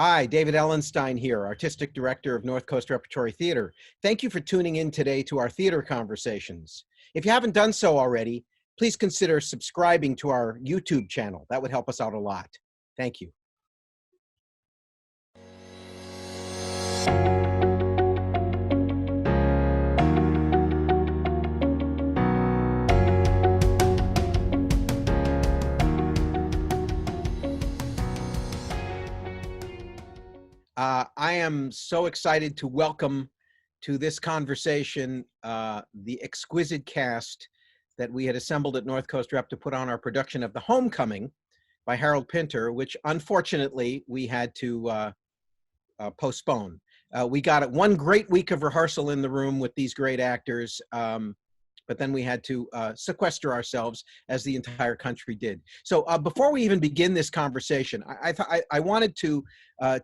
Hi, David Ellenstein here, Artistic Director of North Coast Repertory Theater. Thank you for tuning in today to our theater conversations. If you haven't done so already, please consider subscribing to our YouTube channel. That would help us out a lot. Thank you. I am so excited to welcome to this conversation the exquisite cast that we had assembled at North Coast Rep to put on our production of The Homecoming by Harold Pinter, which unfortunately we had to postpone. We got one great week of rehearsal in the room with these great actors, but then we had to sequester ourselves as the entire country did. So before we even begin this conversation, I wanted to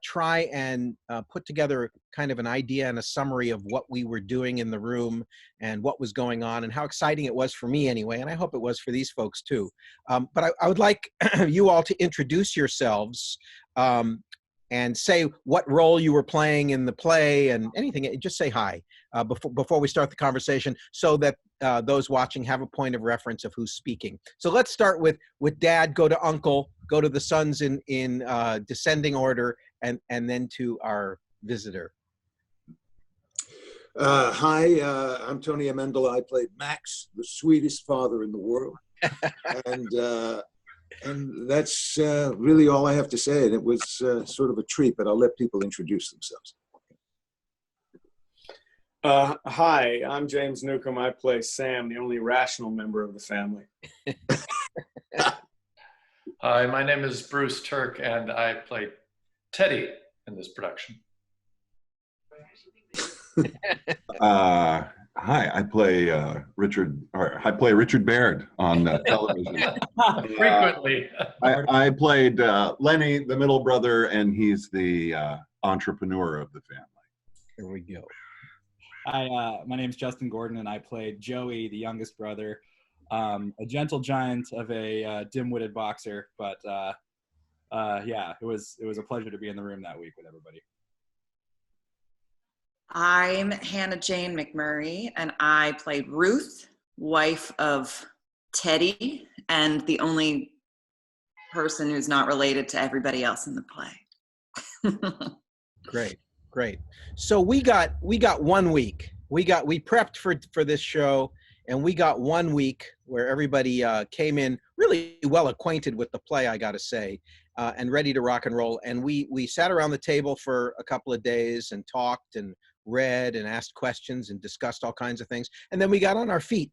try and put together kind of an idea and a summary of what we were doing in the room and what was going on and how exciting it was for me anyway, and I hope it was for these folks too. But I would like you all to introduce yourselves and say what role you were playing in the play and anything. Just say hi before we start the conversation so that those watching have a point of reference of who's speaking. So let's start with Dad, go to Uncle, go to the sons in descending order, and then to our visitor. Hi, I'm Tony Amendola. I played Max, the sweetest father in the world. And that's really all I have to say. And it was sort of a treat, but I'll let people introduce themselves. Hi, I'm James Newcomb. I play Sam, the only rational member of the family. Hi, my name is Bruce Turk, and I play Teddy in this production. Hi, I play Richard Baird on television. Frequently. I played Lenny, the middle brother, and he's the entrepreneur of the family. Here we go. Hi, my name's Justin Gordon, and I played Joey, the youngest brother, a gentle giant of a dim-witted boxer. But yeah, it was a pleasure to be in the room that week with everybody. I'm Hannah Jane McMurray, and I played Ruth, wife of Teddy, and the only person who's not related to everybody else in the play. Great. So we got 1 week. We prepped for this show, and we got 1 week where everybody came in really well acquainted with the play, I got to say, and ready to rock and roll. And we sat around the table for a couple of days and talked and read and asked questions and discussed all kinds of things. And then we got on our feet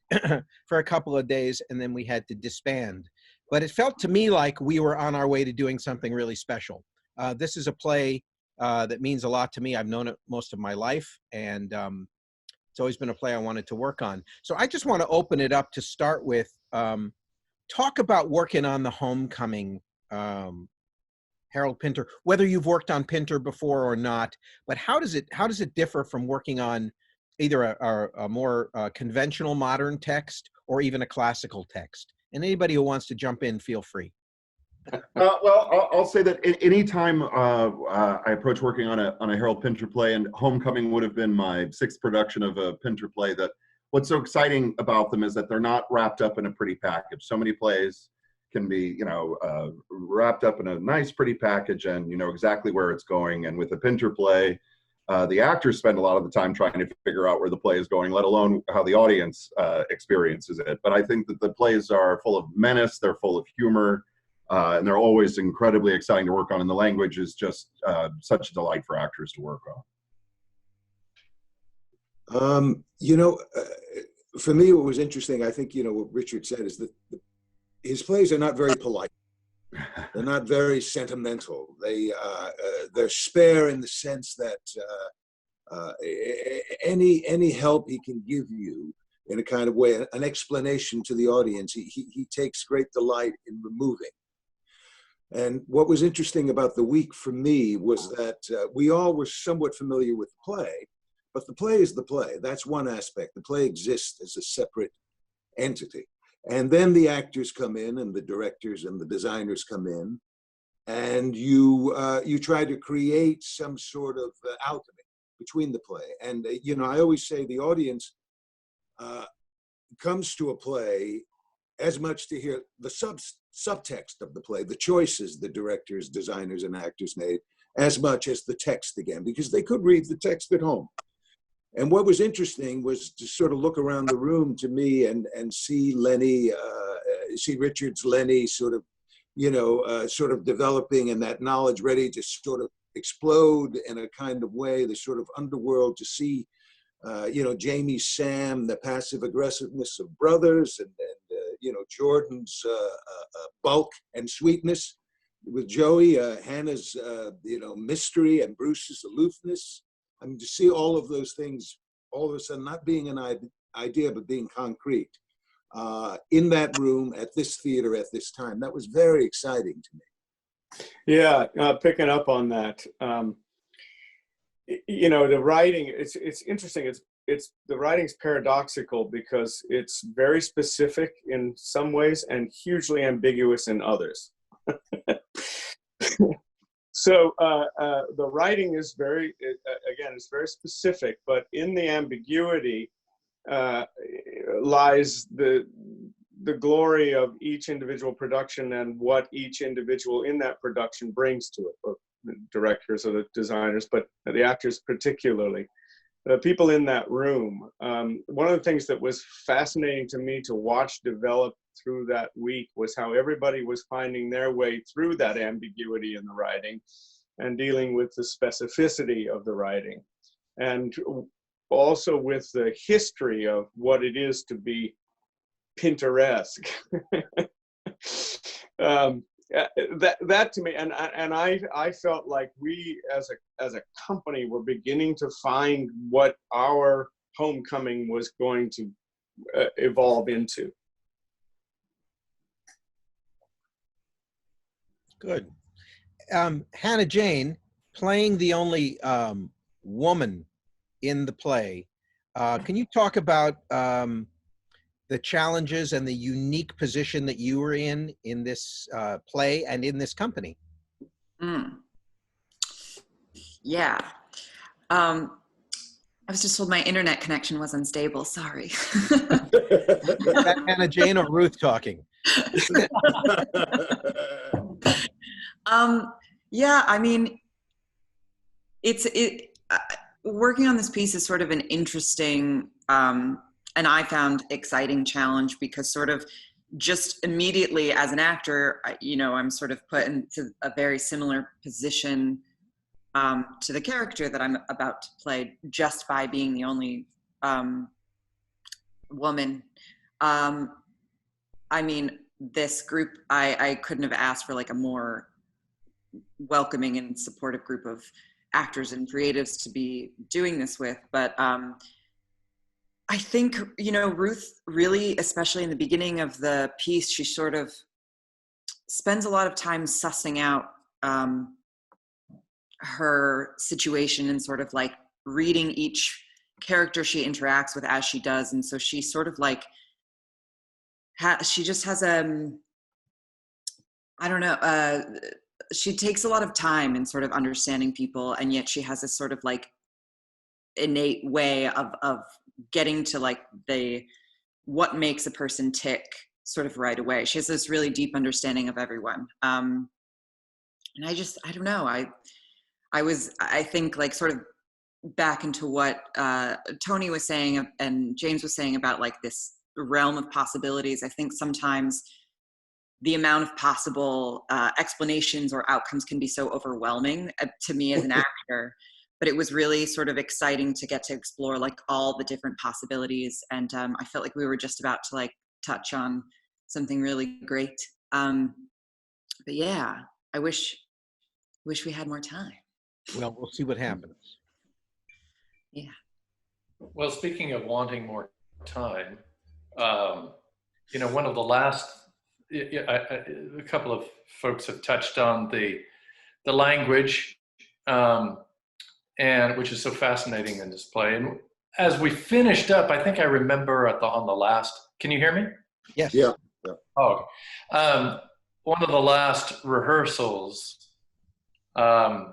for a couple of days, and then we had to disband. But it felt to me like we were on our way to doing something really special. This is a play that means a lot to me. I've known it most of my life, and it's always been a play I wanted to work on. So I just want to open it up to start with, talk about working on The Homecoming, Harold Pinter, whether you've worked on Pinter before or not, but how does it differ from working on either a more conventional modern text or even a classical text? And anybody who wants to jump in, feel free. Well, I'll say that anytime I approach working on a Harold Pinter play, and Homecoming would have been my 6th production of a Pinter play, that what's so exciting about them is that they're not wrapped up in a pretty package. So many plays can be, wrapped up in a nice, pretty package, and you know exactly where it's going. And with a Pinter play, the actors spend a lot of the time trying to figure out where the play is going, let alone how the audience experiences it. But I think that the plays are full of menace, they're full of humor, and they're always incredibly exciting to work on. And the language is just such a delight for actors to work on. For me, what was interesting, I think, what Richard said is that his plays are not very polite. They're not very sentimental. They're spare in the sense that any help he can give you in a kind of way, an explanation to the audience, he takes great delight in removing. And what was interesting about the week for me was that we all were somewhat familiar with the play, but the play is the play. That's one aspect. The play exists as a separate entity. And then the actors come in, and the directors and the designers come in, and you try to create some sort of alchemy between the play. And you know, I always say the audience comes to a play as much to hear the subtext of the play, the choices the directors, designers, and actors made, as much as the text again, because they could read the text at home. And what was interesting was to sort of look around the room to me and see Lenny, see Richard's Lenny sort of, you know, sort of developing, and that knowledge ready to sort of explode in a kind of way, the sort of underworld, to see, you know, Jamie's Sam, the passive aggressiveness of brothers, and you know, Jordan's bulk and sweetness with Joey, Hannah's, you know, mystery, and Bruce's aloofness. I mean, to see all of those things all of a sudden not being an idea, but being concrete in that room, at this theater, at this time, that was very exciting to me. Yeah, picking up on that. You know, the writing, it's interesting. It's the writing's paradoxical because it's very specific in some ways and hugely ambiguous in others. So the writing is very, again, it's very specific, but in the ambiguity lies the glory of each individual production and what each individual in that production brings to it, both the directors or the designers, but the actors particularly. The people in that room. One of the things that was fascinating to me to watch develop through that week was how everybody was finding their way through that ambiguity in the writing and dealing with the specificity of the writing, and also with the history of what it is to be Pinteresque. That to me, and I felt like we as a company were beginning to find what our homecoming was going to evolve into. Good. Hannah Jane, playing the only woman in the play, can you talk about the challenges and the unique position that you were in this play and in this company? Yeah. I was just told my internet connection was unstable. Sorry. Is that Hannah Jane or Ruth talking? Yeah, I mean, working on this piece is sort of an interesting, and I found exciting challenge, because sort of just immediately as an actor, you know, I'm sort of put into a very similar position to the character that I'm about to play, just by being the only woman. I mean, this group, I couldn't have asked for like a more welcoming and supportive group of actors and creatives to be doing this with. But I think, you know, Ruth really, especially in the beginning of the piece, she sort of spends a lot of time sussing out her situation and sort of like reading each character she interacts with as she does. And so she sort of like, she just has I don't know, she takes a lot of time in sort of understanding people, and yet she has this sort of like innate way of getting to like what makes a person tick sort of right away. She has this really deep understanding of everyone. And I don't know, I think like sort of back into what Tony was saying and James was saying about like this realm of possibilities. I think sometimes the amount of possible explanations or outcomes can be so overwhelming to me as an actor, but it was really sort of exciting to get to explore like all the different possibilities. And I felt like we were just about to like touch on something really great. But yeah, I wish we had more time. Well, we'll see what happens. Yeah. Well, speaking of wanting more time, you know, one of the last, a couple of folks have touched on the language, and which is so fascinating in this play. And as we finished up, I think I remember on the last. Can you hear me? Yes. Yeah. Oh, one of the last rehearsals,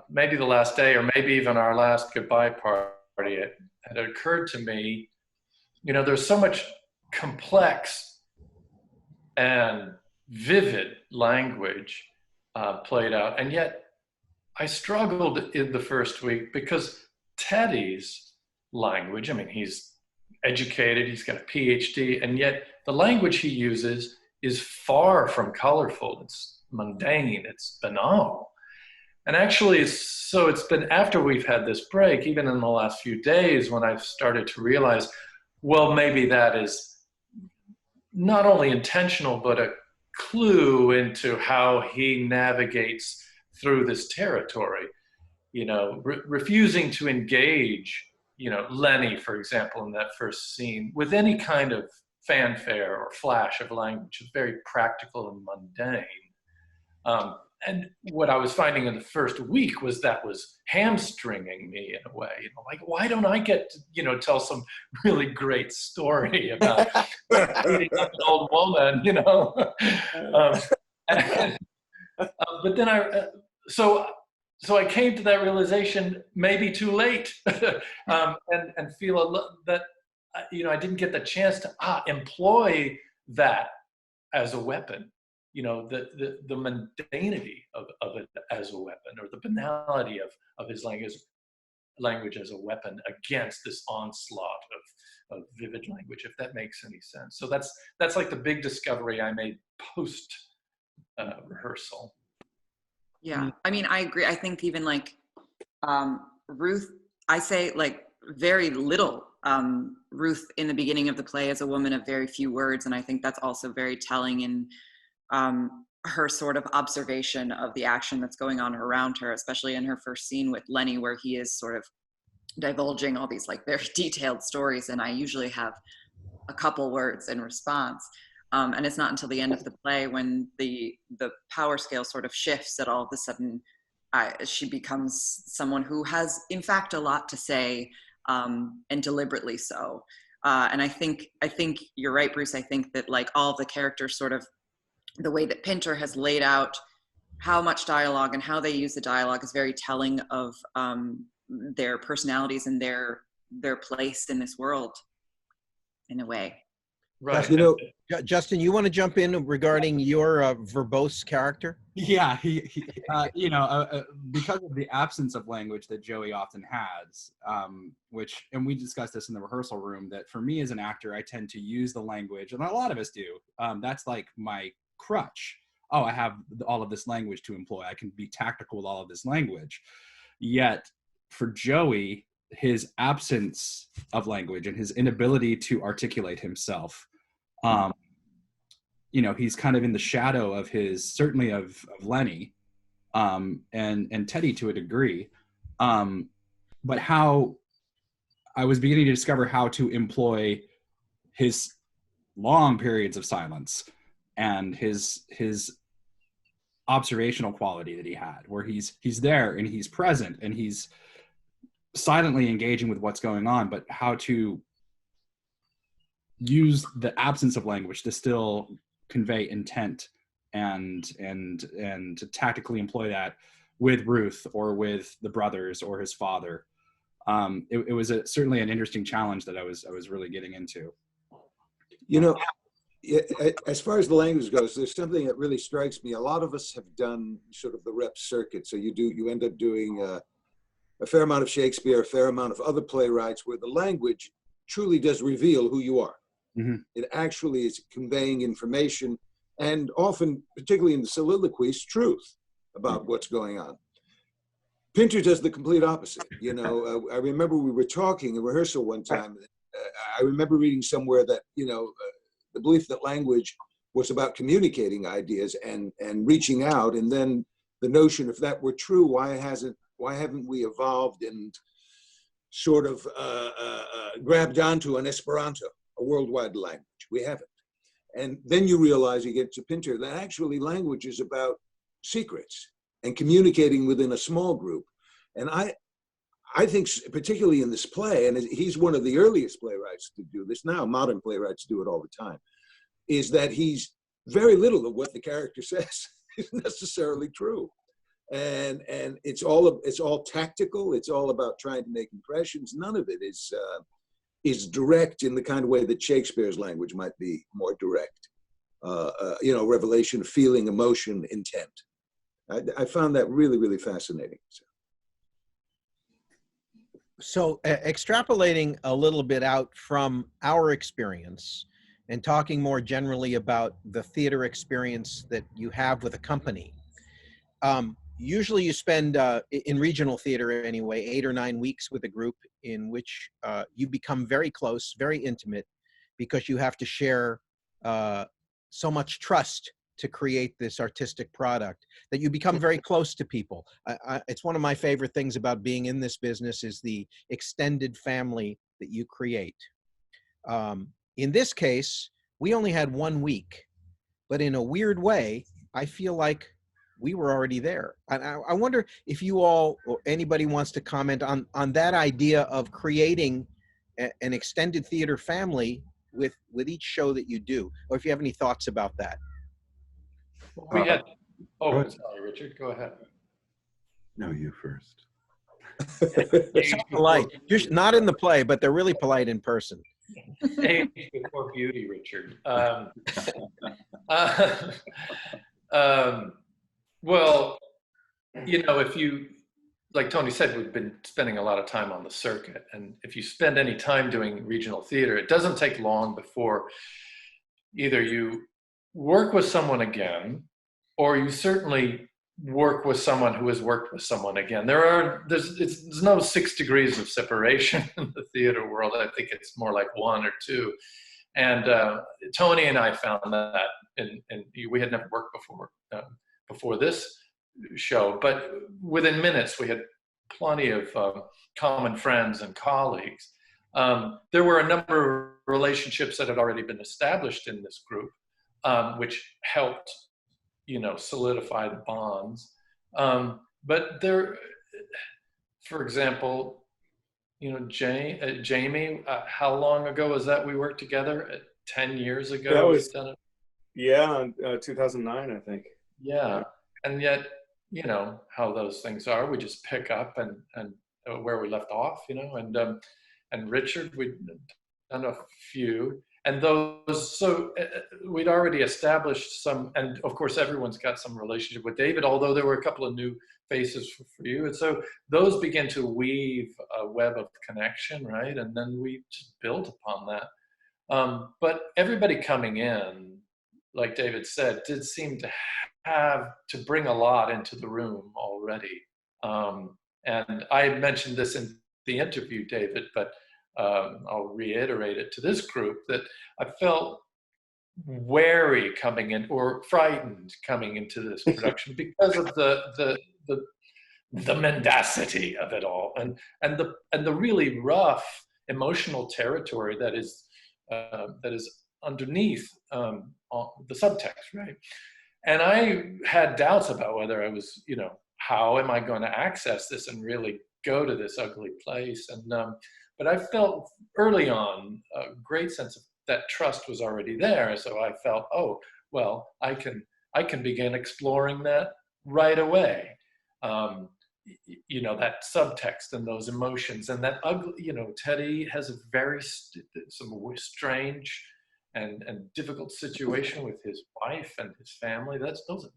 maybe the last day or maybe even our last goodbye party, it had occurred to me, you know, there's so much complex and vivid language played out, and yet I struggled in the first week because Teddy's language, I mean, he's educated, he's got a PhD, and yet the language he uses is far from colorful. It's mundane, it's banal. And actually, so it's been after we've had this break, even in the last few days, when I've started to realize, well, maybe that is not only intentional, but a clue into how he navigates through this territory. You know, refusing to engage, you know, Lenny, for example, in that first scene, with any kind of fanfare or flash of language. It's very practical and mundane. And what I was finding in the first week was that was hamstringing me in a way. You know, like, why don't I get to, you know, tell some really great story about beating up an old woman, you know? But then so I came to that realization, maybe too late, and feel that, you know, I didn't get the chance to employ that as a weapon. You know, the mundanity of it as a weapon, or the banality of his language as a weapon against this onslaught of vivid language, if that makes any sense. So that's like the big discovery I made post rehearsal. Yeah, I mean, I agree. I think even like Ruth, I say like very little Ruth in the beginning of the play as a woman of very few words, and I think that's also very telling in her sort of observation of the action that's going on around her, especially in her first scene with Lenny, where he is sort of divulging all these like very detailed stories, and I usually have a couple words in response. And it's not until the end of the play when the power scale sort of shifts that all of a sudden she becomes someone who has, in fact, a lot to say, and deliberately so. And I think you're right, Bruce. I think that like all the characters, sort of the way that Pinter has laid out how much dialogue and how they use the dialogue is very telling of their personalities and their place in this world, in a way. Right. You know, Justin, you want to jump in regarding your verbose character? Yeah, he you know, because of the absence of language that Joey often has, which, and we discussed this in the rehearsal room, that for me as an actor, I tend to use the language, and a lot of us do. That's like my crutch. Oh, I have all of this language to employ. I can be tactical with all of this language. Yet for Joey, his absence of language and his inability to articulate himself, you know, he's kind of in the shadow of certainly of Lenny, and Teddy to a degree. But how I was beginning to discover how to employ his long periods of silence and his observational quality that he had, where he's there and he's present and he's silently engaging with what's going on, but how to use the absence of language to still convey intent and to tactically employ that with Ruth or with the brothers or his father. It was certainly an interesting challenge that I was really getting into. You know, as far as the language goes, there's something that really strikes me. A lot of us have done sort of the rep circuit. So you end up doing a fair amount of Shakespeare, a fair amount of other playwrights, where the language truly does reveal who you are. Mm-hmm. It actually is conveying information, and often, particularly in the soliloquies, truth about what's going on. Pinter does the complete opposite. You know, I remember we were talking in rehearsal one time. I remember reading somewhere that, you know, the belief that language was about communicating ideas and reaching out, and then the notion, if that were true, why haven't we evolved and sort of grabbed onto an Esperanto, a worldwide language? We haven't. And then you realize, you get to Pinter, that actually language is about secrets and communicating within a small group. And I think, particularly in this play, and he's one of the earliest playwrights to do this, now modern playwrights do it all the time, is that he's very little of what the character says. isn't necessarily true. And it's all tactical. It's all about trying to make impressions. None of it is direct in the kind of way that Shakespeare's language might be more direct. You know, revelation, feeling, emotion, intent. I found that really, really fascinating. So extrapolating a little bit out from our experience and talking more generally about the theater experience that you have with a company, usually you spend, in regional theater anyway, 8 or 9 weeks with a group in which you become very close, very intimate, because you have to share so much trust to create this artistic product that you become very close to people. It's one of my favorite things about being in this business is the extended family that you create. In this case, we only had 1 week, but in a weird way, I feel like we were already there. I wonder if you all or anybody wants to comment on that idea of creating an extended theater family with each show that you do, or if you have any thoughts about that. We had, go oh, ahead. sorry, Richard, go ahead. No, you first. They're so polite. Not in the play, but they're really polite in person. Age before beauty, Richard. Well, you know, if you, like Tony said, we've been spending a lot of time on the circuit. And if you spend any time doing regional theater, it doesn't take long before either you work with someone again, or you certainly work with someone who has worked with someone again. There's no 6 degrees of separation in the theater world. I think it's more like 1 or 2. And Tony and I found that, and we had never worked before this show, but within minutes we had plenty of common friends and colleagues. There were a number of relationships that had already been established in this group, which helped, you know, solidify the bonds. But there, for example, you know, Jamie, how long ago was that we worked together? 10 years ago? That was, yeah, 2009, I think. Yeah, and yet, you know, how those things are, we just pick up and where we left off, you know, and Richard, we'd done a few, and those, so we'd already established some, and of course everyone's got some relationship with David, although there were a couple of new faces for you, and so those begin to weave a web of connection, right? And then we just build upon that. But everybody coming in, like David said, did seem to have to bring a lot into the room already. And I mentioned this in the interview, David, but I'll reiterate it to this group, that I felt wary coming in, or frightened coming into this production because of the mendacity of it all, and the really rough emotional territory that is underneath the subtext, right? And I had doubts about whether I was, you know, how am I going to access this and really go to this ugly place? And but I felt early on a great sense of that trust was already there. So I felt, oh, well, I can begin exploring that right away. You know, that subtext and those emotions and that ugly, you know, Teddy has a very some strange and difficult situation with his wife and his family.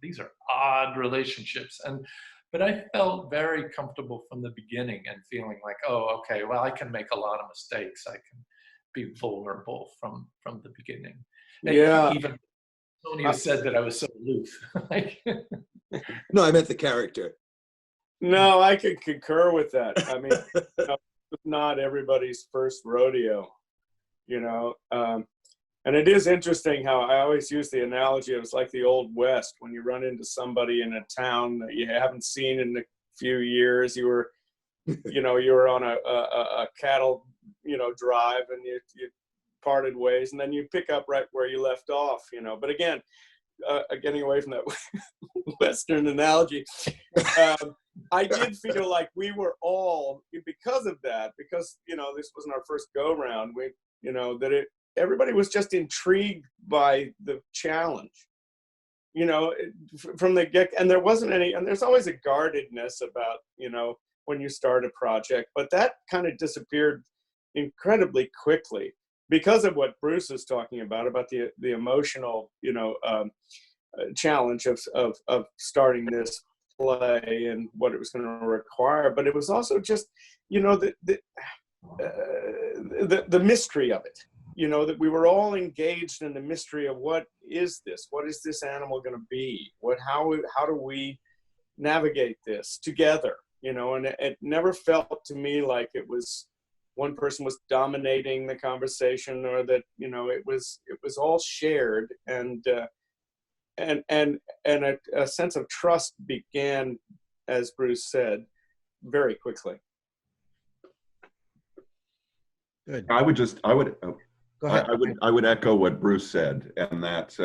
These are odd relationships, but I felt very comfortable from the beginning and feeling like, oh, okay, well, I can make a lot of mistakes. I can be vulnerable from the beginning. And Yeah. even Tony said that I was so aloof. No, I meant the character. No, I could concur with that. I mean, you know, it's not everybody's first rodeo, you know. And it is interesting how I always use the analogy, it was like the Old West, when you run into somebody in a town that you haven't seen in a few years. You were, you know, you were on a cattle, you know, drive, and you parted ways, and then you pick up right where you left off, you know. But again, getting away from that Western analogy, I did feel like we were all, because of that, because, you know, this wasn't our first go round, we, you know, that everybody was just intrigued by the challenge. you know, from the get, and there wasn't any, and there's always a guardedness about, you know, when you start a project, but that kind of disappeared incredibly quickly because of what Bruce is talking about the emotional, you know, challenge of starting this play and what it was going to require. But it was also just, you know, the mystery of it, you know, that we were all engaged in the mystery of what is this animal going to be, how do we navigate this together, you know. And it never felt to me like it was one person was dominating the conversation, or that, you know, it was all shared, and a sense of trust began, as Bruce said, very quickly. Good. I would Go ahead. I would echo what Bruce said, and that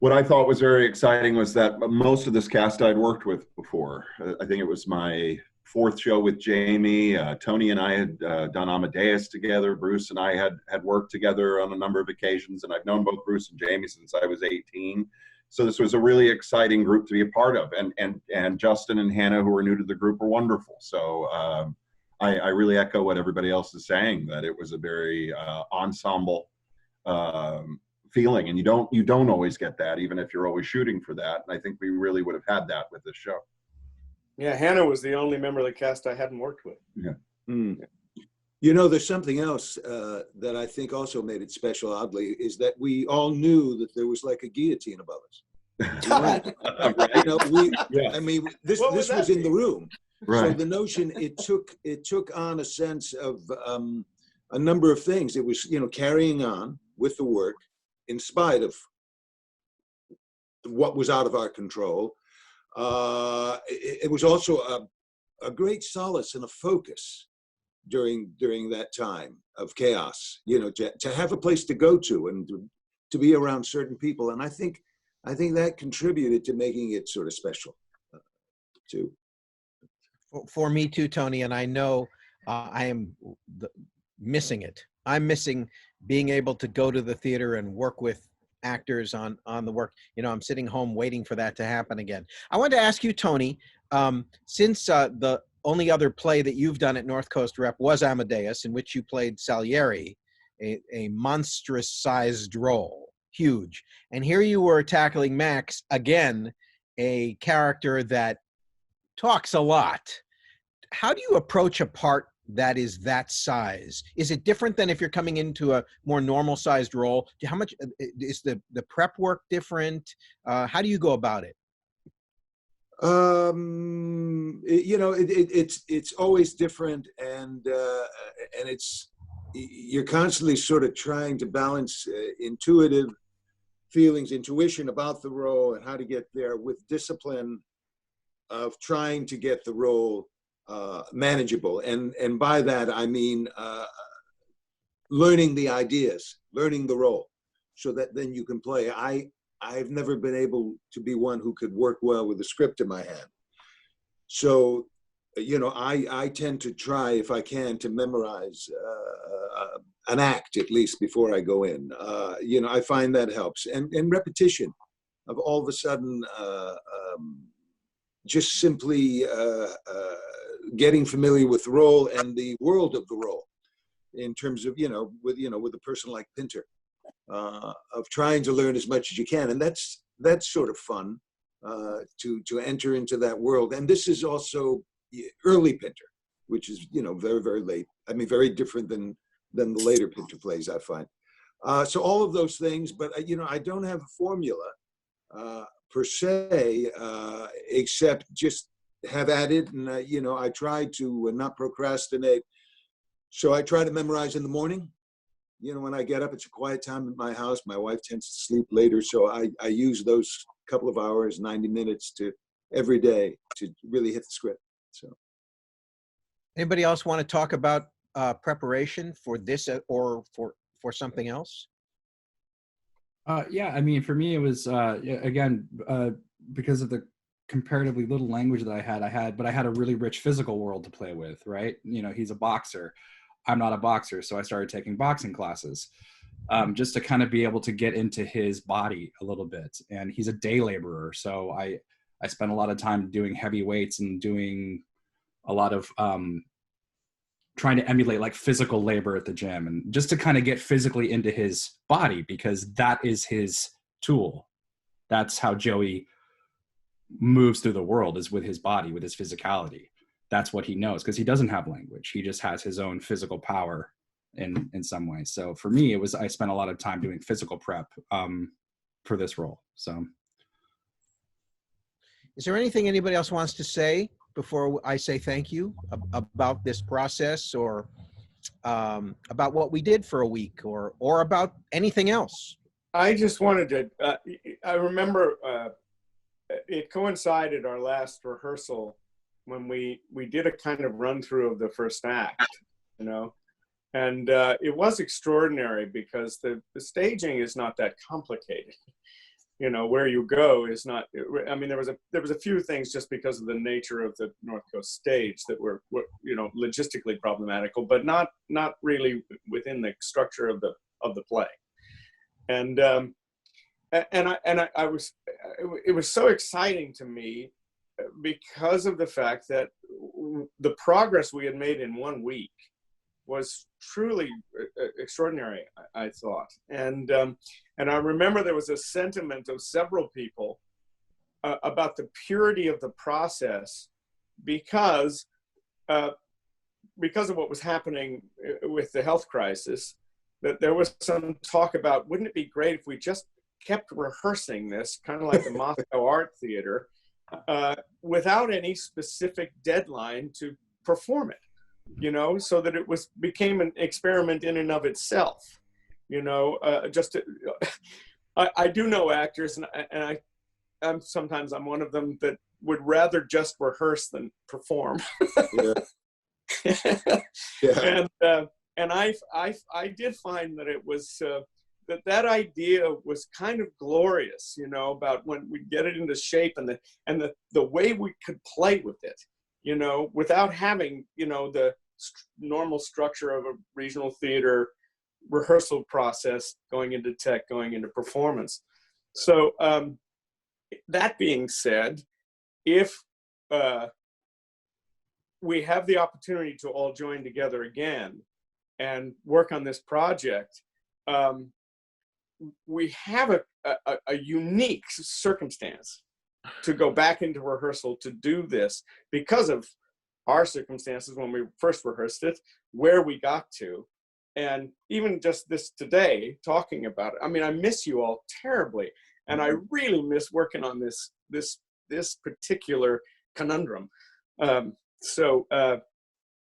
what I thought was very exciting was that most of this cast I'd worked with before. I think it was my 4th show with Jamie. Tony and I had done Amadeus together. Bruce and I had worked together on a number of occasions, and I've known both Bruce and Jamie since I was 18. So this was a really exciting group to be a part of, and Justin and Hannah, who were new to the group, were wonderful. So I really echo what everybody else is saying, that it was a very ensemble feeling, and you don't always get that, even if you're always shooting for that. And I think we really would have had that with this show. Yeah, Hannah was the only member of the cast I hadn't worked with. Yeah. Mm. You know, there's something else that I think also made it special, oddly, is that we all knew that there was like a guillotine above us. You know, I mean, this was in the room. Right. So the notion, it took on a sense of a number of things. It was, you know, carrying on with the work in spite of what was out of our control. It was also a great solace and a focus during that time of chaos, you know, to have a place to go to and to be around certain people. And I think that contributed to making it sort of special too. For me too, Tony, and I know I am missing it. I'm missing being able to go to the theater and work with actors on the work. You know, I'm sitting home waiting for that to happen again. I wanted to ask you, Tony, since the only other play that you've done at North Coast Rep was Amadeus, in which you played Salieri, a monstrous-sized role, huge. And here you were tackling Max, again, a character that talks a lot. How do you approach a part that is that size? Is it different than if you're coming into a more normal sized role? How much is the prep work different? How do you go about it? You know, it's always different, and you're constantly sort of trying to balance intuitive feelings, intuition about the role and how to get there, with discipline of trying to get the role manageable. And by that, I mean learning the ideas, learning the role, so that then you can play. I've never been able to be one who could work well with a script in my hand. So, you know, I tend to try, if I can, to memorize an act at least before I go in. You know, I find that helps. And repetition of all of a sudden, just simply getting familiar with the role and the world of the role, in terms of, with a person like Pinter, of trying to learn as much as you can. And that's sort of fun, to enter into that world. And this is also early Pinter, which is, very, very late. I mean, very different than the later Pinter plays, I find. So all of those things, but I don't have a formula per se, except just have at it. And I try to not procrastinate. So I try to memorize in the morning. When I get up, it's a quiet time at my house. My wife tends to sleep later, so I use those couple of hours, 90 minutes every day to really hit the script. So, anybody else want to talk about preparation for this or for something else? Yeah, I mean, for me, it was again because of the comparatively little language that I had, but I had a really rich physical world to play with, right? He's a boxer. I'm not a boxer, so I started taking boxing classes. just to kind of be able to get into his body a little bit. And he's a day laborer, so I spent a lot of time doing heavy weights and doing a lot of trying to emulate like physical labor at the gym, and just to kind of get physically into his body, because that is his tool. That's how Joey moves through the world, is with his body, with his physicality. That's what he knows, because he doesn't have language. He just has his own physical power in some way. So for me, I spent a lot of time doing physical prep for this role. So is there anything anybody else wants to say before I say thank you about this process, or about what we did for a week, or about anything else? I just wanted to, I remember it coincided our last rehearsal when we did a kind of run through of the first act, you know, and it was extraordinary because the staging is not that complicated. You know, where you go is not, I mean, there was a few things just because of the nature of the North Coast stage that were you know, logistically problematical, but not really within the structure of the play. And it was so exciting to me because of the fact that the progress we had made in 1 week was truly extraordinary, I thought. And I remember there was a sentiment of several people about the purity of the process because of what was happening with the health crisis, that there was some talk about, wouldn't it be great if we just kept rehearsing this, kind of like the Moscow Art Theater, without any specific deadline to perform it, you know, so that it became an experiment in and of itself, you know. I do know actors, and I'm sometimes I'm one of them, that would rather just rehearse than perform. Yeah. Yeah. And I did find that it was that idea was kind of glorious, you know, about when we get it into shape, and the way we could play with it, you know, without having, you know, the normal structure of a regional theater rehearsal process going into tech, going into performance. So that being said, if we have the opportunity to all join together again and work on this project, we have a unique circumstance to go back into rehearsal to do this because of our circumstances when we first rehearsed it, where we got to, and even just this today, talking about it. I mean, I miss you all terribly, and I really miss working on this particular conundrum. So,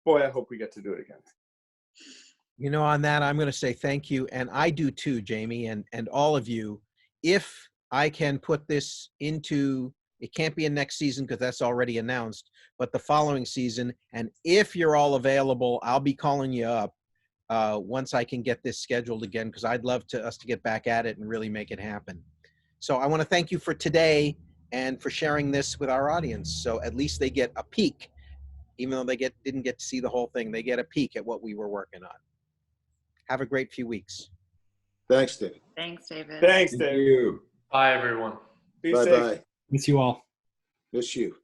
boy, I hope we get to do it again. You know, on that, I'm going to say thank you. And I do too, Jamie, and all of you. If I can put this into, it can't be in next season because that's already announced, but the following season. And if you're all available, I'll be calling you up once I can get this scheduled again, because I'd love us to get back at it and really make it happen. So I want to thank you for today and for sharing this with our audience. So at least they get a peek, even though they didn't get to see the whole thing, they get a peek at what we were working on. Have a great few weeks. Thanks, David. Thanks, David. Thanks, Thank Dave. you. Bye, everyone. Be Bye safe. bye. Miss you all. Miss you.